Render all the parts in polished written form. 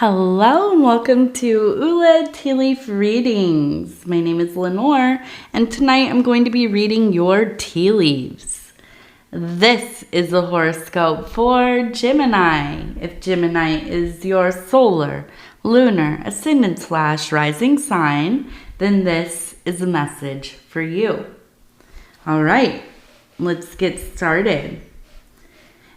Hello and welcome to Ula Tea Leaf Readings. My name is Lenor and tonight I'm going to be reading your tea leaves. This is the horoscope for Gemini. If Gemini is your solar, lunar, ascendant / rising sign, then this is a message for you. All right, let's get started.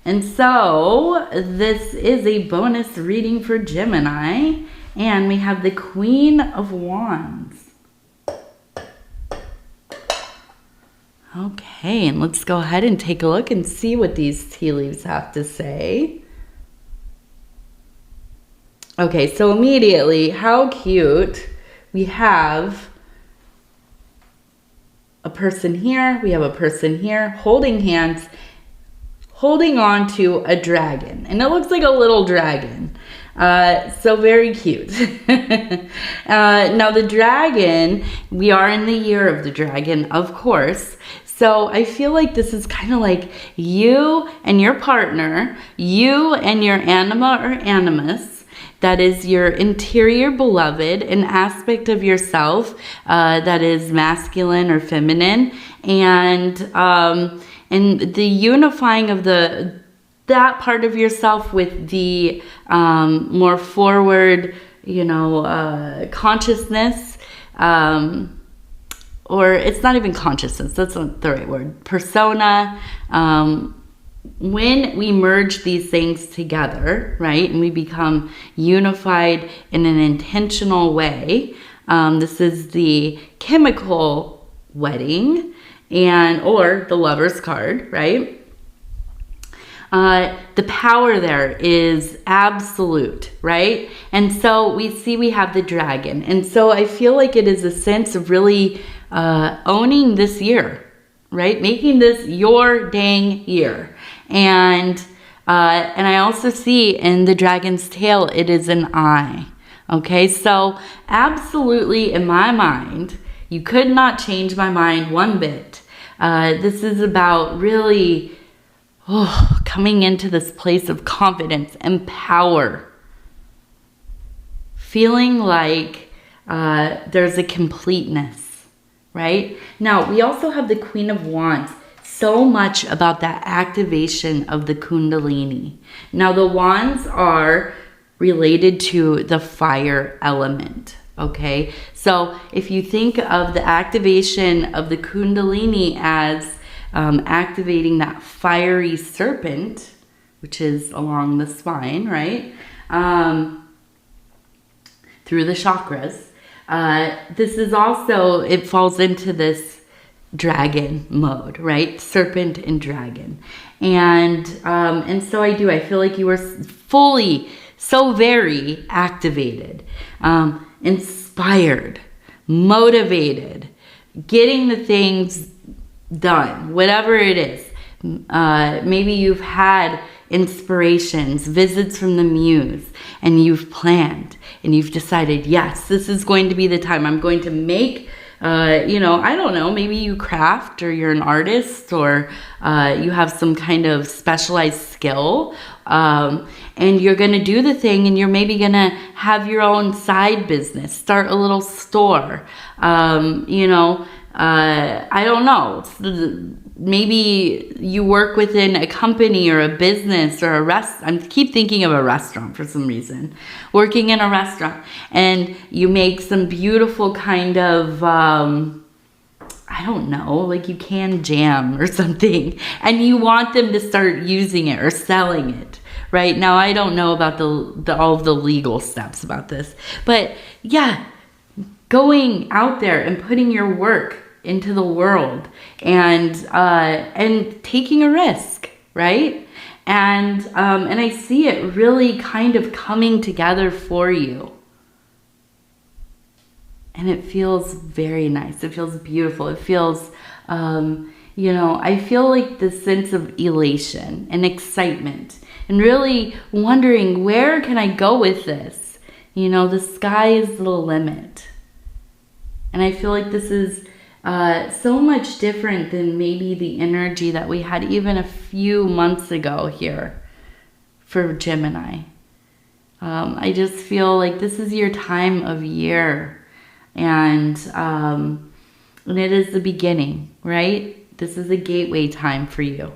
And so this is a bonus reading for Gemini, and we have the Queen of Wands. Okay, and let's go ahead and take a look and see what these tea leaves have to say. Okay, so immediately, how cute. We have a person here, we have a person here holding hands, holding on to a dragon, and it looks like a little dragon, so very cute. Now the dragon, we are in the year of the dragon, of course, so I feel like this is kind of like you and your partner, you and your anima or animus, that is your interior beloved, an aspect of yourself that is masculine or feminine, and the unifying of that part of yourself with the more forward, consciousness, or it's not even consciousness, that's not the right word, persona. When we merge these things together, right, and we become unified in an intentional way, this is the chemical wedding, or the Lover's card, right? The power there is absolute, right? And so we have the dragon. And so I feel like it is a sense of really owning this year, right? Making this your dang year. And I also see in the dragon's tail, it is an eye. Okay, so absolutely in my mind, you could not change my mind one bit. This is about really coming into this place of confidence and power. Feeling like there's a completeness, right? Now, we also have the Queen of Wands. So much about that activation of the Kundalini. Now, the wands are related to the fire element. Okay, so if you think of the activation of the Kundalini as activating that fiery serpent, which is along the spine, right, through the chakras, this is also, it falls into this dragon mode, right? Serpent and dragon. And so I feel like you were fully, so very activated, inspired, motivated, getting the things done, whatever it is. Maybe you've had inspirations, visits from the muse, and you've planned and you've decided, yes, this is going to be the time I'm going to make I don't know, maybe you craft, or you're an artist, or you have some kind of specialized skill, and you're going to do the thing, and you're maybe going to have your own side business, start a little store, I don't know, maybe you work within a company or a business or a I keep thinking of a restaurant for some reason. Working in a restaurant, and you make some beautiful kind of, I don't know, like you can jam or something, and you want them to start using it or selling it. Right now, I don't know about all of the legal steps about this, but yeah, going out there and putting your work into the world and taking a risk, right? And I see it really kind of coming together for you. And it feels very nice. It feels beautiful. It feels, I feel like the sense of elation and excitement and really wondering, where can I go with this? The sky is the limit. And I feel like this is so much different than maybe the energy that we had even a few months ago here for Gemini. I just feel like this is your time of year, and it is the beginning, right? This is a gateway time for you.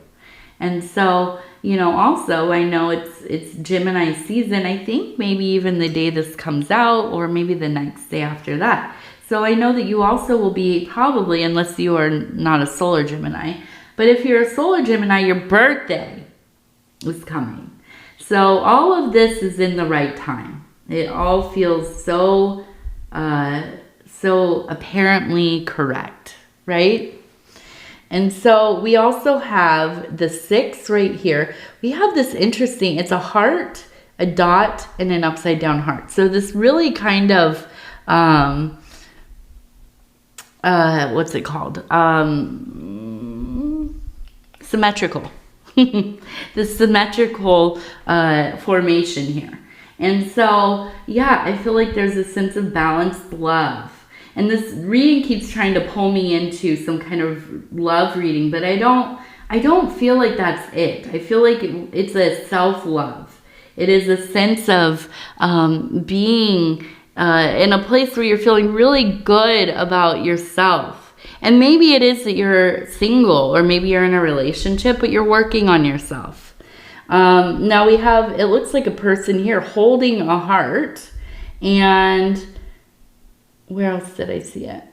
And so, you know, also I know it's Gemini season. I think maybe even the day this comes out, or maybe the next day after that. So I know that you also will be probably, unless you are not a solar Gemini, but if you're a solar Gemini, your birthday is coming. So all of this is in the right time. It all feels so apparently correct, right? And so we also have the 6 right here. We have this interesting, it's a heart, a dot, and an upside down heart. So this really kind of, what's it called? Symmetrical. The symmetrical formation here. And so, yeah, I feel like there's a sense of balanced love. And this reading keeps trying to pull me into some kind of love reading, but I don't feel like that's it. I feel like it's a self-love. It is a sense of being in a place where you're feeling really good about yourself. And maybe it is that you're single, or maybe you're in a relationship, but you're working on yourself. Now we have, it looks like a person here holding a heart, and where else did I see it?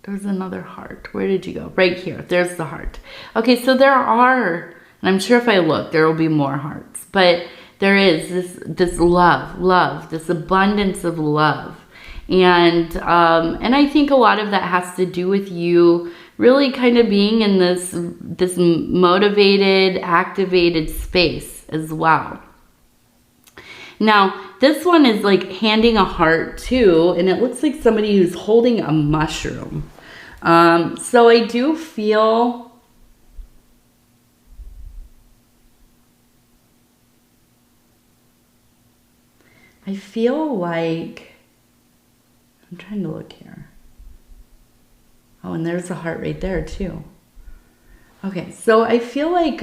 There's another heart. Where did you go? Right here. There's the heart. Okay, so there are, and I'm sure if I look, there will be more hearts. But there is this love, this abundance of love. And I think a lot of that has to do with you really kind of being in this motivated, activated space as well. Now, this one is like handing a heart too, and it looks like somebody who's holding a mushroom. So I do feel like, I'm trying to look here. Oh, and there's a heart right there too. Okay, so I feel like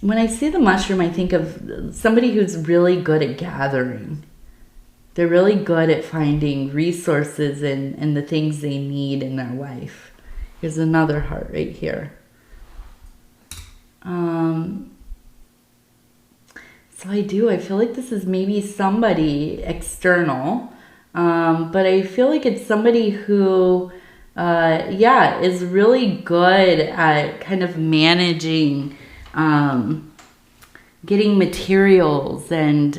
when I see the mushroom, I think of somebody who's really good at gathering. They're really good at finding resources and the things they need in their life. Here's another heart right here. So I feel like this is maybe somebody external, but I feel like it's somebody who, is really good at kind of managing, getting materials and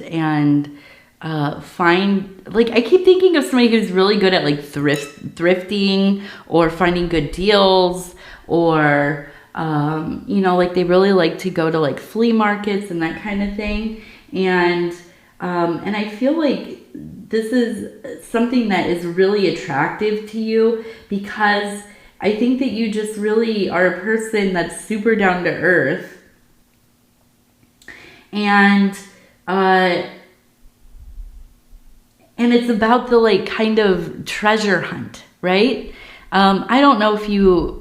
I keep thinking of somebody who's really good at like thrifting or finding good deals, or like they really like to go to like flea markets and that kind of thing. And I feel like this is something that is really attractive to you, because I think that you just really are a person that's super down to earth. And it's about the like kind of treasure hunt, right? I don't know if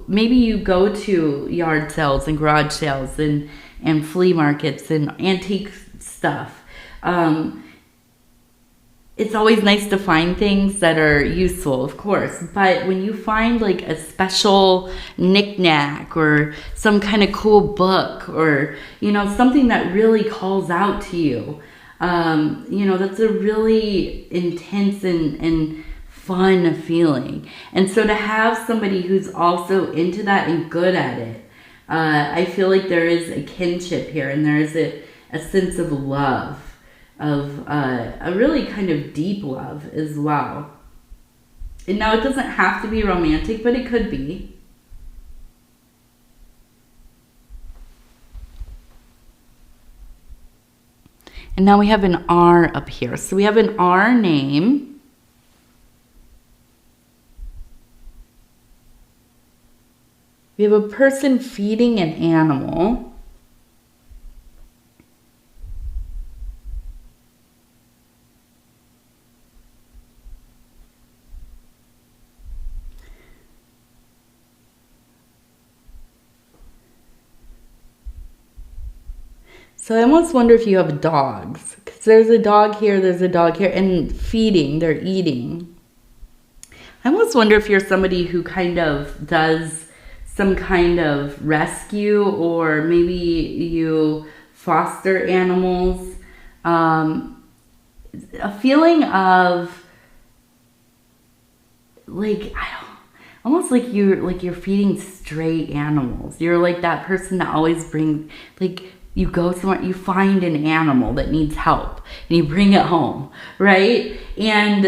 maybe you go to yard sales and garage sales and flea markets and antique stuff. It's always nice to find things that are useful, of course, but when you find like a special knick-knack or some kind of cool book, or something that really calls out to you, that's a really intense and fun feeling. And so to have somebody who's also into that and good at it, I feel like there is a kinship here, and there is a sense of love, of a really kind of deep love as well. And now it doesn't have to be romantic, but it could be. And now we have an R up here. So we have an R name. We have a person feeding an animal. So I almost wonder if you have dogs. Because there's a dog here, there's a dog here. And feeding, they're eating. I almost wonder if you're somebody who kind of does some kind of rescue, or maybe you foster animals. A feeling of like, almost like you're feeding stray animals. You're like that person that always brings, like, you go somewhere, you find an animal that needs help, and you bring it home, right? And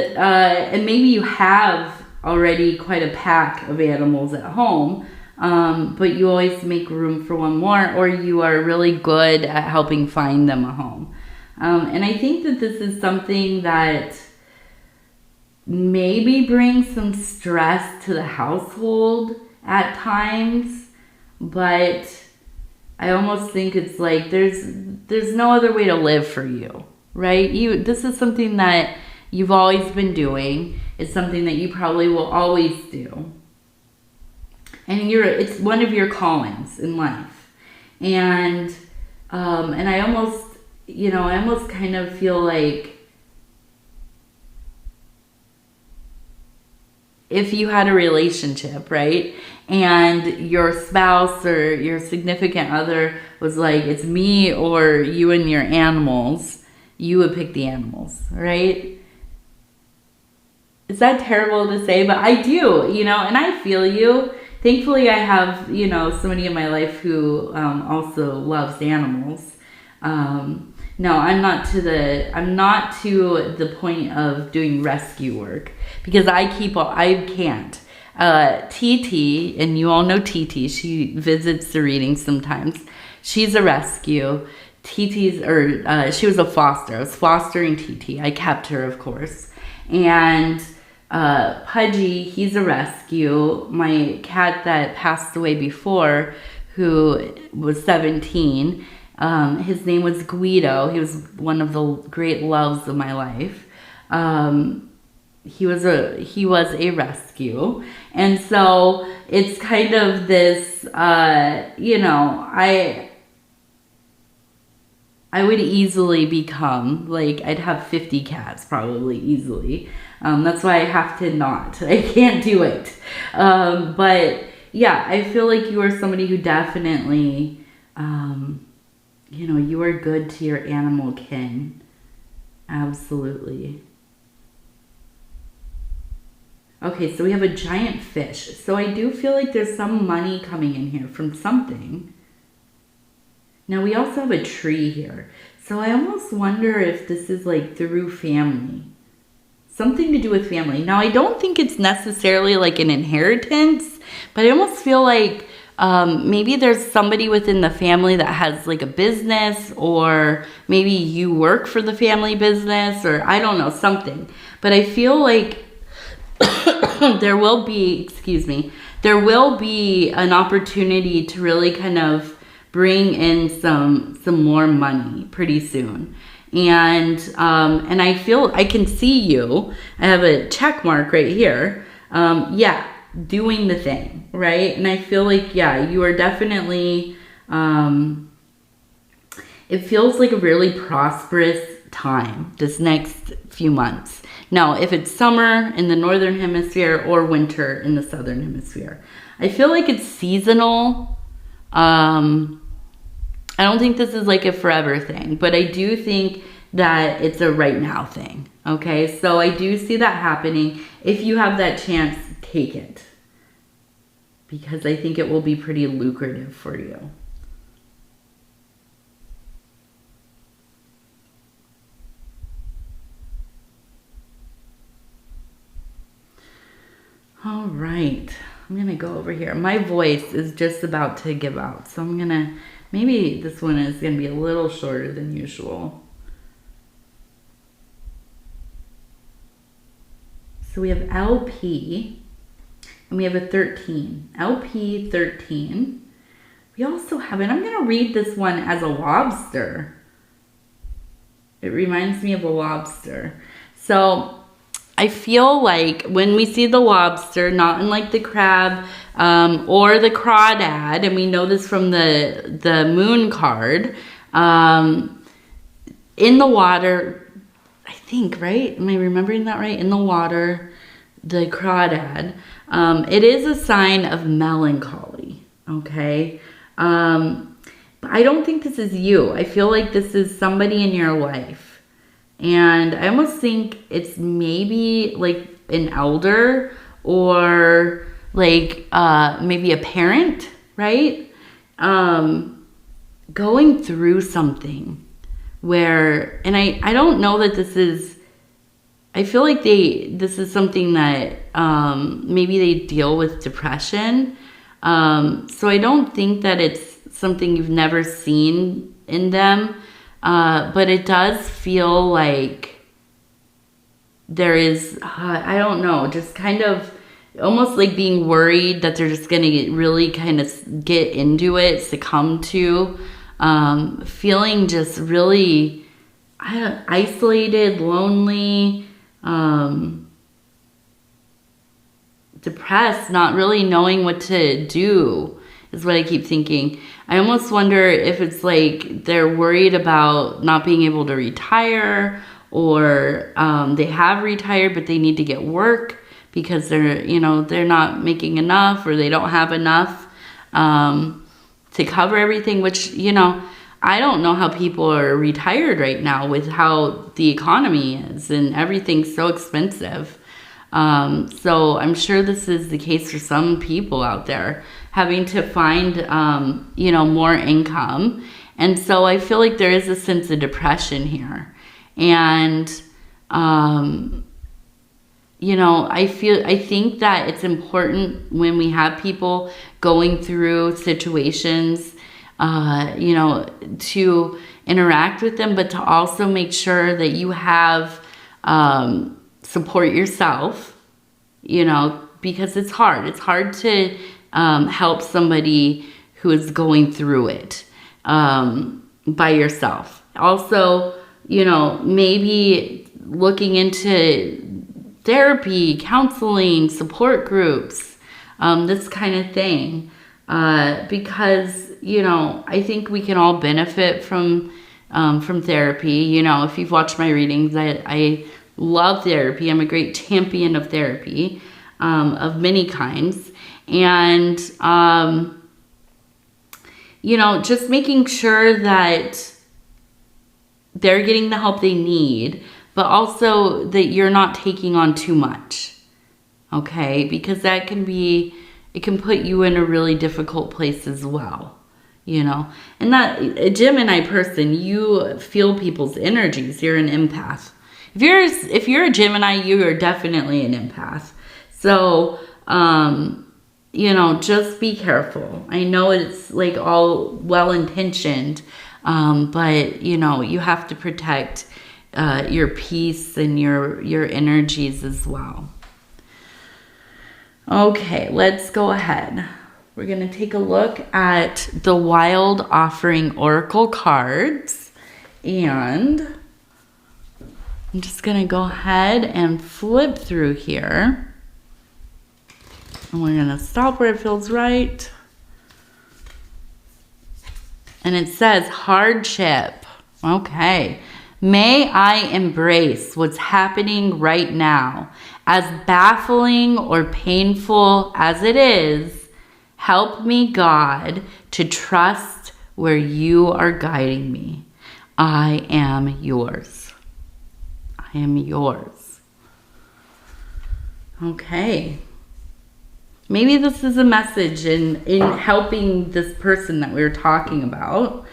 maybe you have already quite a pack of animals at home, but you always make room for one more, or you are really good at helping find them a home. And I think that this is something that maybe brings some stress to the household at times, but I almost think it's like there's no other way to live for you, right? This is something that you've always been doing. It's something that you probably will always do. And it's one of your callings in life. And I almost kind of feel like if you had a relationship, right? And your spouse or your significant other was like, it's me or you and your animals, you would pick the animals, right? Is that terrible to say? But I do, and I feel you. Thankfully, I have, somebody in my life who also loves animals. No, I'm not to the point of doing rescue work, because I can't. TT, and you all know TT, she visits the readings sometimes. She's a rescue. She was a foster. I was fostering TT. I kept her, of course. And Pudgy, he's a rescue. My cat that passed away before, who was 17, his name was Guido. He was one of the great loves of my life. He was a rescue. And so it's kind of this, I would easily become, like, I'd have 50 cats probably easily. That's why I have to not. I can't do it. But yeah, I feel like you are somebody who definitely, you are good to your animal kin. Absolutely. Okay, so we have a giant fish. So I do feel like there's some money coming in here from something. Now we also have a tree here. So I almost wonder if this is like through family. Something to do with family. Now I don't think it's necessarily like an inheritance, but I almost feel like maybe there's somebody within the family that has like a business, or maybe you work for the family business, or I don't know, something. But I feel like there will be an opportunity to really kind of bring in some more money pretty soon. And I feel I can see you. I have a check mark right here. Doing the thing, right? And I feel like, you are definitely, it feels like a really prosperous time this next few months. Now, if it's summer in the northern hemisphere or winter in the southern hemisphere, I feel like it's seasonal. I don't think this is like a forever thing, but I do think that it's a right now thing. Okay, so I do see that happening. If you have that chance, take it, because I think it will be pretty lucrative for you. All right, I'm gonna go over here. My voice is just about to give out, so maybe this one is gonna be a little shorter than usual. So we have LP, and we have a 13. LP 13. We also have, and I'm gonna read this one as a lobster. It reminds me of a lobster. So I feel like when we see the lobster, not in like the crab or the crawdad, and we know this from the moon card, In the water, I think, right? Am I remembering that right? In the water, the crawdad, it is a sign of melancholy, okay? But I don't think this is you. I feel like this is somebody in your life. And I almost think it's maybe like an elder or like maybe a parent, right? Going through something where, and I don't know that this is, I feel like this is something that maybe they deal with depression. So I don't think that it's something you've never seen in them. But it does feel like there is, I don't know, just kind of almost like being worried that they're just going to really kind of get into it, succumb to, feeling just really isolated, lonely, depressed, not really knowing what to do is what I keep thinking. I almost wonder if it's like they're worried about not being able to retire, or they have retired but they need to get work because they're not making enough, or they don't have enough to cover everything, which, I don't know how people are retired right now with how the economy is and everything's so expensive. So I'm sure this is the case for some people out there, having to find, more income. And so I feel like there is a sense of depression here. And, I think that it's important when we have people going through situations, to interact with them, but to also make sure that you have, support yourself, because it's hard. It's hard to help somebody who is going through it by yourself. Also, maybe looking into therapy, counseling, support groups, this kind of thing, because, I think we can all benefit from therapy. If you've watched my readings, I love therapy. I'm a great champion of therapy, of many kinds. And, just making sure that they're getting the help they need, but also that you're not taking on too much, okay? Because it can put you in a really difficult place as well, And that, a Gemini person, you feel people's energies. You're an empath. If you're a Gemini, you are definitely an empath. So, just be careful. I know it's like all well-intentioned, but, you have to protect your peace and your energies as well. Okay, let's go ahead. We're going to take a look at the Wild Offering Oracle cards, and I'm just going to go ahead and flip through here. And we're going to stop where it feels right. And it says hardship. Okay. May I embrace what's happening right now. As baffling or painful as it is, help me, God, to trust where you are guiding me. I am yours. I am yours. Okay. Maybe this is a message in helping this person that we were talking about.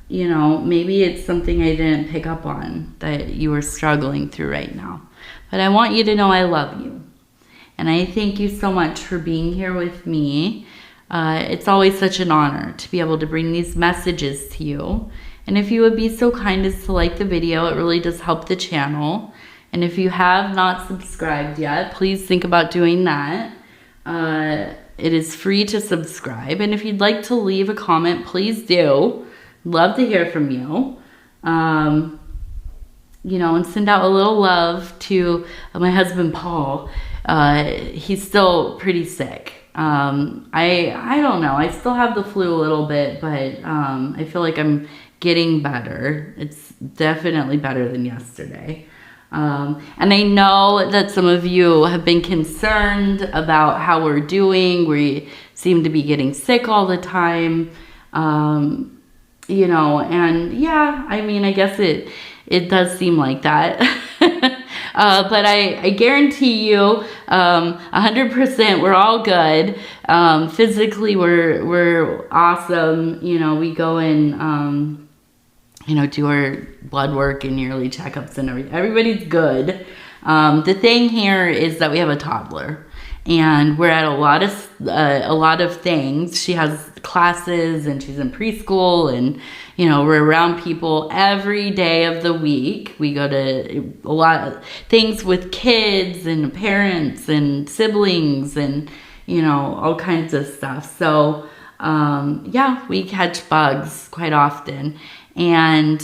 Maybe it's something I didn't pick up on that you are struggling through right now. But I want you to know I love you. And I thank you so much for being here with me. It's always such an honor to be able to bring these messages to you. And if you would be so kind as to like the video, it really does help the channel. And if you have not subscribed yet, please think about doing that. It is free to subscribe. And if you'd like to leave a comment, please do. Love to hear from you. And send out a little love to my husband, Paul. He's still pretty sick. I don't know. I still have the flu a little bit, but I feel like I'm getting better. It's definitely better than yesterday. And I know that some of you have been concerned about how we're doing. We seem to be getting sick all the time. You know, and yeah, I mean, I guess it does seem like that. But I guarantee you, 100% we're all good. Physically, we're awesome. You know, we go and, you know, do our blood work and yearly checkups and everything. Everybody's good. The thing here is that we have a toddler. And we're at a lot of things. She has classes and she's in preschool, and you know, we're around people every day of the week. We go to a lot of things with kids and parents and siblings and, you know, all kinds of stuff. So yeah, we catch bugs quite often. And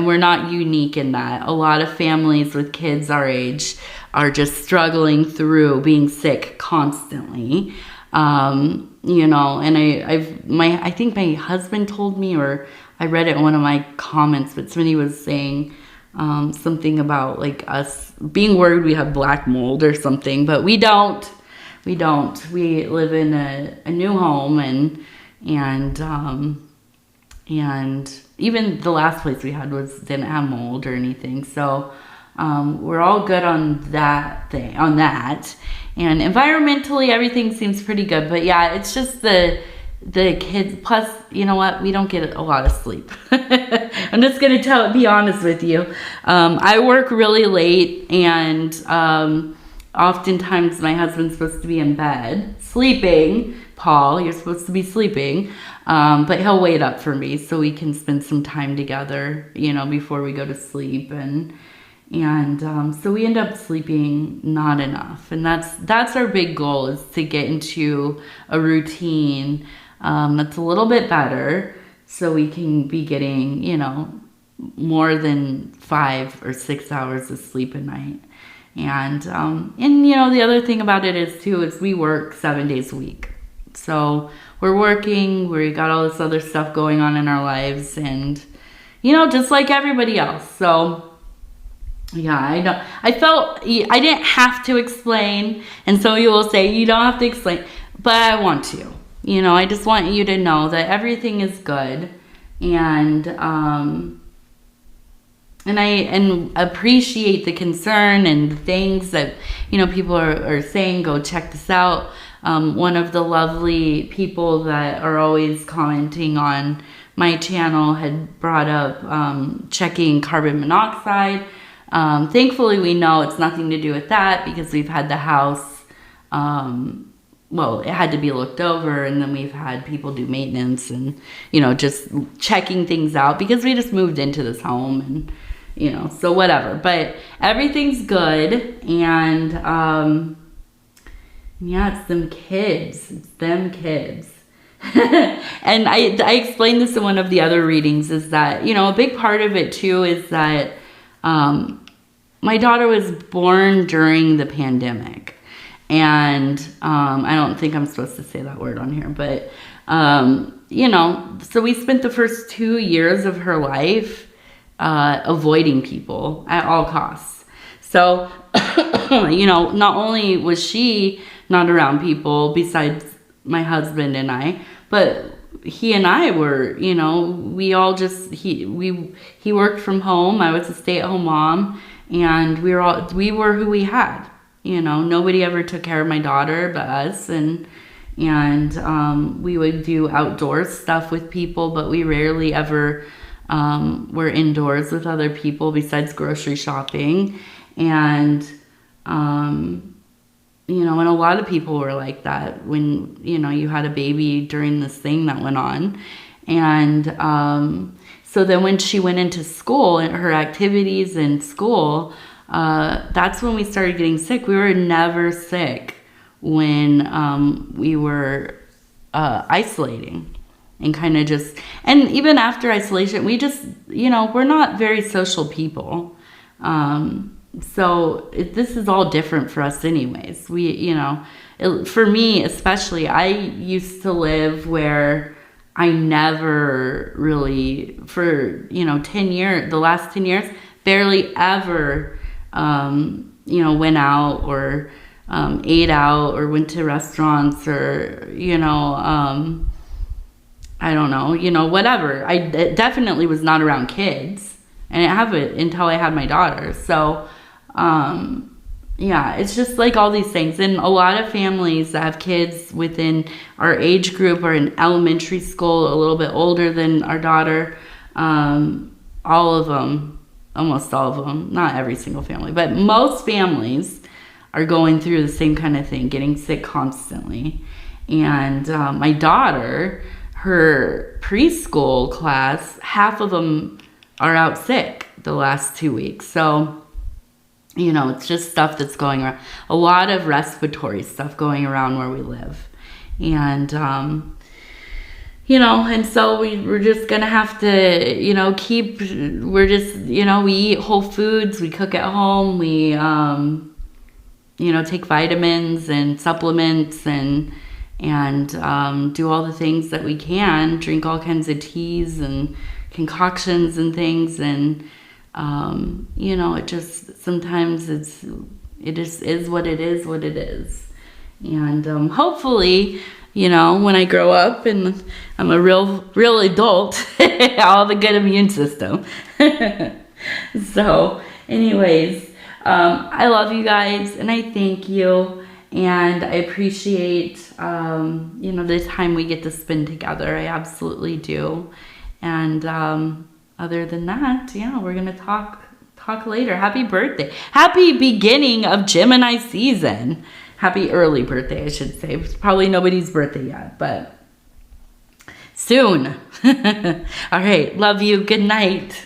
we're not unique in that. A lot of families with kids our age are just struggling through being sick constantly. You know, and I think my husband told me, or I read it in one of my comments, but somebody was saying something about like us being worried we have black mold or something, but we don't. We live in a new home, and even the last place we had didn't have mold or anything. So we're all good on that. And environmentally, everything seems pretty good. But yeah, it's just the kids. Plus, you know what? We don't get a lot of sleep. I'm just going to be honest with you. I work really late, and oftentimes my husband's supposed to be in bed, sleeping. Paul, you're supposed to be sleeping. But he'll wait up for me so we can spend some time together, you know, before we go to sleep. And so we end up sleeping not enough. And that's our big goal, is to get into a routine that's a little bit better, so we can be getting, you know, more than 5 or 6 hours of sleep a night. And you know, the other thing about it is we work 7 days a week. So we're working, we got all this other stuff going on in our lives, and, you know, just like everybody else. So yeah, I felt I didn't have to explain, and so you will say you don't have to explain, but I want to. You know, I just want you to know that everything is good, and I appreciate the concern and the things that, you know, people are saying. Go check this out. One of the lovely people that are always commenting on my channel had brought up checking carbon monoxide. Thankfully, we know it's nothing to do with that, because we've had the house, well, it had to be looked over, and then we've had people do maintenance and, you know, just checking things out, because we just moved into this home, and, you know, so whatever. But everything's good, and yeah, it's them kids. And I explained this in one of the other readings, is that, you know, a big part of it too is that my daughter was born during the pandemic. And I don't think I'm supposed to say that word on here, but, you know, so we spent the first 2 years of her life avoiding people at all costs. So, you know, not only was she not around people besides my husband and I, but he and I were, you know, we all just, he worked from home. I was a stay-at-home mom, and we were who we had. You know, nobody ever took care of my daughter but us, and we would do outdoor stuff with people, but we rarely ever were indoors with other people besides grocery shopping. And you know, and a lot of people were like that when, you know, you had a baby during this thing that went on. And so then when she went into school and her activities in school, that's when we started getting sick. We were never sick when we were isolating, and kind of just, and even after isolation, we just, you know, we're not very social people. So this is all different for us anyways. We, you know, for me especially, I used to live where I never really, for, 10 years, the last 10 years, barely ever, went out or ate out or went to restaurants or, I don't know, whatever. I definitely was not around kids, and I haven't until I had my daughter. So, yeah, it's just like all these things. And a lot of families that have kids within our age group are in elementary school, a little bit older than our daughter. All of them, almost all of them, not every single family, but most families are going through the same kind of thing, getting sick constantly. And my daughter, her preschool class, half of them are out sick the last 2 weeks. So, it's just stuff that's going around. A lot of respiratory stuff going around where we live. And, and so we're just going to have to, we eat whole foods, we cook at home, we, take vitamins and supplements and do all the things that we can, drink all kinds of teas and concoctions and things. And, it just, sometimes it just is what it is. And, hopefully, when I grow up and I'm a real adult, I'll have a good immune system. So anyways, I love you guys and I thank you. And I appreciate, the time we get to spend together. I absolutely do. And, other than that, we're going to talk later. Happy birthday. Happy beginning of Gemini season. Happy early birthday, I should say. It's probably nobody's birthday yet, but soon. All right. Love you. Good night.